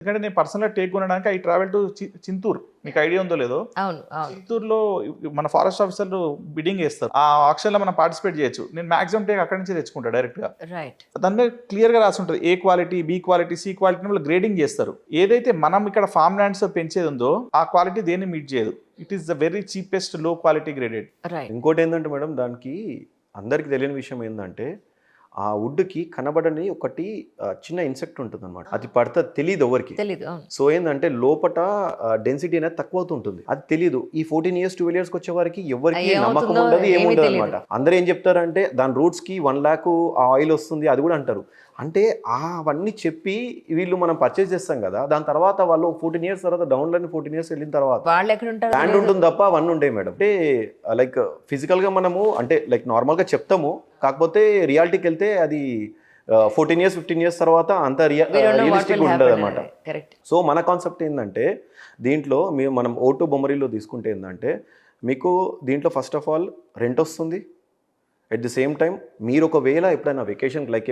ఎందుకంటే నేను పర్సనల్గా టేక్ కొనడానికి ఐ ట్రావెల్ టు చింతూరు, మీకు ఐడియా ఉందో లేదో. అవును అవును చింతూరులో మన ఫారెస్ట్ ఆఫీసర్లు బిడ్డింగ్ చేస్తారు, ఆ ఆప్షన్లో మనం పార్టిసిపేట్ చేయొచ్చు. నేను మాక్సిమం టేక్ అక్కడి నుంచి తెచ్చుకుంటా డైరెక్ట్గా. రైట్ దాని మీద క్లియర్గా రాసి ఉంటుంది A quality, B quality, C quality వాళ్ళు గ్రేడింగ్ చేస్తారు. ఏదైతే మనం ఇక్కడ ఫార్మ్ ల్యాండ్స్ పెంచేది ఉందో ఆ క్వాలిటీ దేన్ని మీట్ చేయదు. It is the very cheapest లో క్వాలిటీ గ్రేడెడ్. రైట్ ఇంకోటి ఏంటంటే మేడం, దానికి అందరికి తెలియని విషయం ఏంటంటే ఆ వుడ్కి కనబడని ఒకటి చిన్న ఇన్సెక్ట్ ఉంటుంది అనమాట. అది పడితే తెలియదు ఎవరికి. తెలీదు అవును సో ఏంటంటే లోపట డెన్సిటీ అనేది తక్కువ అవుతుంటుంది, అది తెలియదు. ఈ 14 years 12 years వచ్చే వారికి ఎవరికి ఏమవుతుందో నమ్మకం ఉండదు, ఏమీ ఏముండదు తెలీదు. అనమాట. అందరూ ఏం చెప్తారంటే దాని రూట్స్కి 1 lakh ఆయిల్ వస్తుంది, అది కూడా అంటారు. అంటే అవన్నీ చెప్పి వీళ్ళు మనం పర్చేస్ చేస్తాం కదా, దాని తర్వాత వాళ్ళు 14 years తర్వాత డౌన్లైన్ 14 years వెళ్ళిన తర్వాత వాళ్ళు ఎక్కడ ఉంటారు బ్యాండ్ ఉంటుంది తప్ప అవన్నీ ఉండే మేడం. అంటే లైక్ ఫిజికల్గా మనము అంటే లైక్ నార్మల్గా చెప్తాము, కాకపోతే రియాలిటీకి వెళ్తే అది 14 years 15 years తర్వాత అంత రియలిస్టిక్ ఉండదు అనమాట. కరెక్ట్ సో మన కాన్సెప్ట్ ఏంటంటే దీంట్లో మనం O2 బొమ్మరీలో తీసుకుంటే ఏంటంటే మీకు దీంట్లో ఫస్ట్ ఆఫ్ ఆల్ రెంట్ వస్తుంది. ఎట్ ది సేమ్ టైం మీరు ఒకవేళ ఎప్పుడైనా వెకేషన్ లైక్